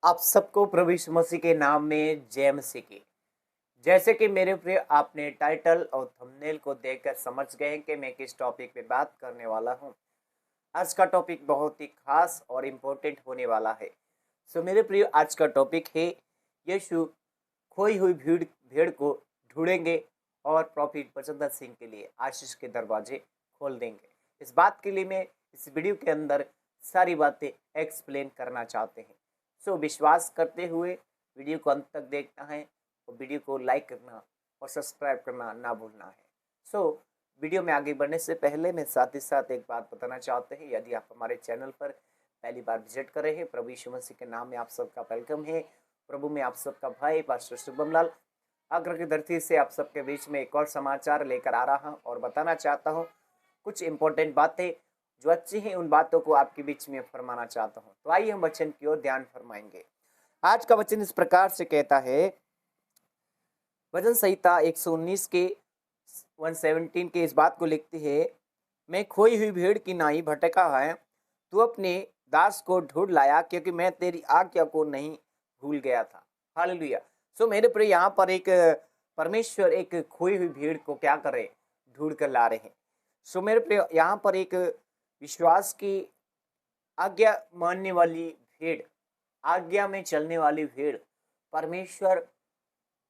आप सबको प्रभु यीशु मसीह के नाम में जय मसीह की। जैसे कि मेरे प्रिय आपने टाइटल और थंबनेल को देखकर समझ गए हैं कि मैं किस टॉपिक पे बात करने वाला हूं। आज का टॉपिक बहुत ही खास और इम्पोर्टेंट होने वाला है। सो मेरे प्रिय आज का टॉपिक है यीशु खोई हुई भीड़ भेड़ को ढूंढेंगे और प्रॉफिट बचंदर सिंह के लिए आशीष के दरवाजे खोल देंगे। इस बात के लिए मैं इस वीडियो के अंदर सारी बातें एक्सप्लेन करना चाहते हैं। सो विश्वास करते हुए वीडियो को अंत तक देखना है और वीडियो को लाइक करना और सब्सक्राइब करना ना भूलना है। सो वीडियो में आगे बढ़ने से पहले मैं साथ ही साथ एक बात बताना चाहते हैं। यदि आप हमारे चैनल पर पहली बार विजिट कर रहे हैं, प्रभु यीशु मसीह के नाम में आप सबका वेलकम है। प्रभु में आप सबका भाई पास्टर शुभम लाल आगरा की धरती से आप सबके बीच में एक और समाचार लेकर आ रहा हूं और बताना चाहता हूं कुछ इंपॉर्टेंट बातें जो अच्छी हैं, उन बातों को आपके बीच में फरमाना चाहता हूं। तो आइए हम वचन की ओर ध्यान फरमाएंगे। आज का वचन इस प्रकार से कहता है, वचन संहिता 119 के 117 के इस बात को लिखती है, मैं खोई हुई भेड़ की नाई भटका है, तू अपने दास को ढूंढ लाया क्योंकि मैं तेरी आज्ञा को नहीं भूल गया था। हालेलुया। सो मेरे प्रिय यहाँ पर एक परमेश्वर एक खोई हुई भेड़ को क्या करे, ढूंढ कर ला रहे हैं। सो मेरे प्रिय यहाँ पर एक विश्वास की आज्ञा मानने वाली भेड़, आज्ञा में चलने वाली भेड़, परमेश्वर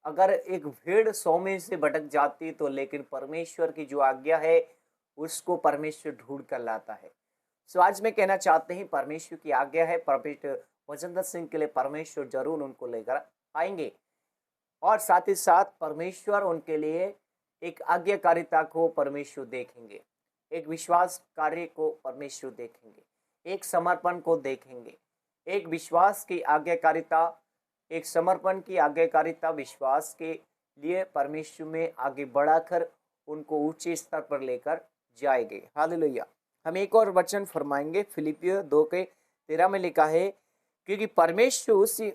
अगर एक भेड़ 100 में से भटक जाती तो लेकिन परमेश्वर की जो आज्ञा है उसको परमेश्वर ढूंढ कर लाता है। सो आज मैं कहना चाहते हैं परमेश्वर की आज्ञा है, प्रॉफिट वचनदत्त सिंह के लिए परमेश्वर जरूर उनको लेकर आएंगे और साथ ही साथ परमेश्वर उनके लिए एक आज्ञाकारिता को परमेश्वर देखेंगे, एक विश्वास कार्य को परमेश्वर देखेंगे, एक समर्पण को देखेंगे, एक विश्वास की आज्ञाकारिता, एक समर्पण की आज्ञाकारिता विश्वास के लिए परमेश्वर में आगे बढ़ाकर उनको ऊंचे स्तर पर लेकर जाएंगे। हालेलुया। हम एक और वचन फरमाएंगे, फिलिपियो 2 के 13 में लिखा है, क्योंकि परमेश्वर उसी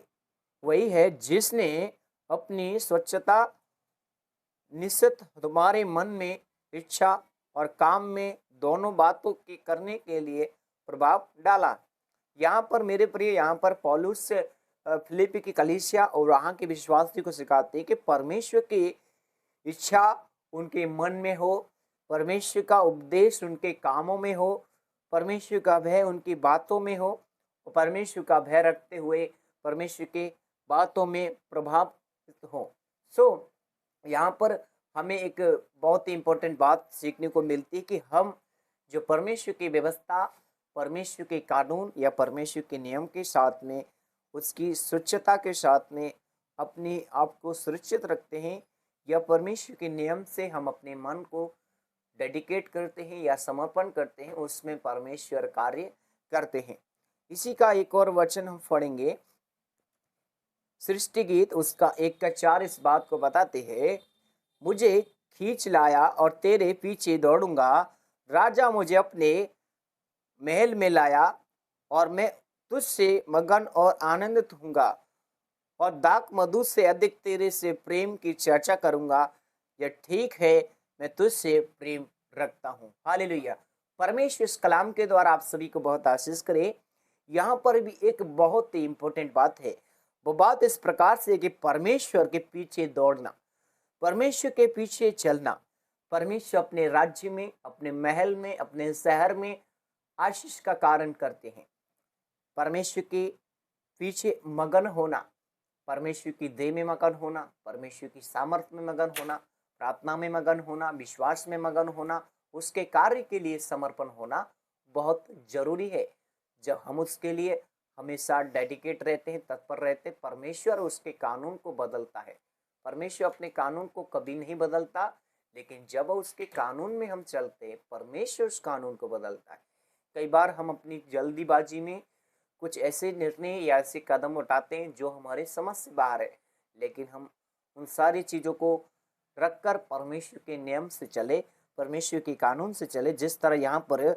वही है जिसने अपनी स्वच्छता निश्चित तुम्हारे मन में इच्छा और काम में दोनों बातों की करने के लिए प्रभाव डाला। यहाँ पर मेरे प्रिय, यहाँ पर पौलुस फिलिपी की कलीसिया और वहाँ के विश्वासी को सिखाते हैं कि परमेश्वर की इच्छा उनके मन में हो, परमेश्वर का उपदेश उनके कामों में हो, परमेश्वर का भय उनकी बातों में हो और परमेश्वर का भय रखते हुए परमेश्वर के बातों में प्रभाव हो। सो यहाँ पर हमें एक बहुत ही इम्पोर्टेंट बात सीखने को मिलती है कि हम जो परमेश्वर की व्यवस्था, परमेश्वर के कानून या परमेश्वर के नियम के साथ में, उसकी स्वच्छता के साथ में अपने आप को सुरक्षित रखते हैं या परमेश्वर के नियम से हम अपने मन को डेडिकेट करते हैं या समर्पण करते हैं, उसमें परमेश्वर कार्य करते हैं। इसी का एक और वचन हम पढ़ेंगे, सृष्टि गीत उसका 1 का 4 इस बात को बताते हैं, मुझे खींच लाया और तेरे पीछे दौड़ूंगा, राजा मुझे अपने महल में लाया और मैं तुझसे मगन और आनंदित होऊंगा और दाक मधु से अधिक तेरे से प्रेम की चर्चा करूंगा। यह ठीक है, मैं तुझसे प्रेम रखता हूँ। हालेलुया। परमेश्वर इस कलाम के द्वारा आप सभी को बहुत आशीष करे। यहाँ पर भी एक बहुत ही इंपॉर्टेंट बात है। वो बात इस प्रकार से कि परमेश्वर के पीछे दौड़ना, परमेश्वर के पीछे चलना, परमेश्वर अपने राज्य में, अपने महल में, अपने शहर में आशीष का कारण करते हैं। परमेश्वर के पीछे मगन होना, परमेश्वर की देह में मगन होना, परमेश्वर की सामर्थ्य में मगन होना, प्रार्थना में मगन होना, विश्वास में मगन होना, उसके कार्य के लिए समर्पण होना बहुत जरूरी है। जब हम उसके लिए हमेशा डेडिकेट रहते हैं, तत्पर रहते हैं, परमेश्वर उसके कानून को बदलता है। परमेश्वर अपने कानून को कभी नहीं बदलता, लेकिन जब उसके कानून में हम चलते हैं, परमेश्वर उस कानून को बदलता है। कई बार हम अपनी जल्दीबाजी में कुछ ऐसे निर्णय या ऐसे कदम उठाते हैं जो हमारे समझ से बाहर है, लेकिन हम उन सारी चीज़ों को रखकर परमेश्वर के नियम से चले, परमेश्वर के कानून से चले। जिस तरह यहाँ पर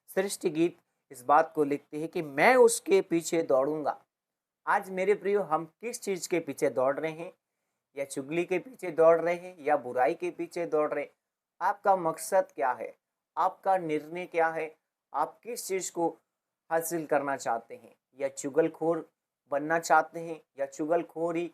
सृष्टि गीत इस बात को लिखते हैं कि मैं उसके पीछे दौड़ूंगा। आज मेरे प्रियो, हम किस चीज़ के पीछे दौड़ रहे हैं? या चुगली के पीछे दौड़ रहे हैं या बुराई के पीछे दौड़ रहे हैं? आपका मकसद क्या है? आपका निर्णय क्या है? आप किस चीज़ को हासिल करना चाहते हैं? या चुगलखोर बनना चाहते हैं या चुगलखोरी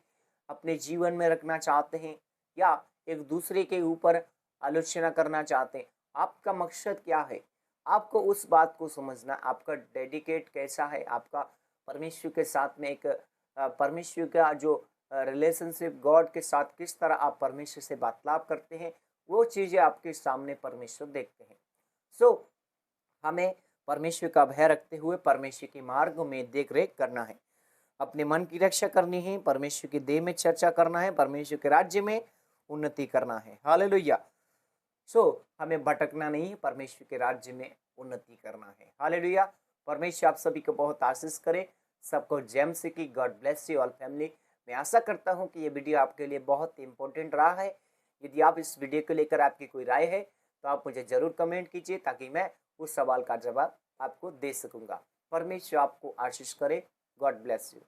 अपने जीवन में रखना चाहते हैं या एक दूसरे के ऊपर आलोचना करना चाहते हैं, आपका मकसद क्या है? आपको उस बात को समझना, आपका डेडिकेट कैसा है, आपका परमेश्वर के साथ में एक परमेश्वर का जो रिलेशनशिप गॉड के साथ किस तरह आप परमेश्वर से वार्तालाप करते हैं, वो चीज़ें आपके सामने परमेश्वर देखते हैं। सो हमें परमेश्वर का भय रखते हुए परमेश्वर के मार्ग में देख रेख करना है, अपने मन की रक्षा करनी है, परमेश्वर की देह में चर्चा करना है, परमेश्वर के राज्य में उन्नति करना है। हालेलुया। सो हमें भटकना नहीं है, परमेश्वर के राज्य में उन्नति करना है। हालेलुया। परमेश्वर आप सभी को बहुत आशीष करे। सबको जय मसीह की। God bless you all family. मैं आशा करता हूँ कि ये वीडियो आपके लिए बहुत इंपॉर्टेंट रहा है। यदि आप इस वीडियो को लेकर आपकी कोई राय है तो आप मुझे ज़रूर कमेंट कीजिए, ताकि मैं उस सवाल का जवाब आपको दे सकूँगा। परमेश्वर आपको आशीष करे। God bless you.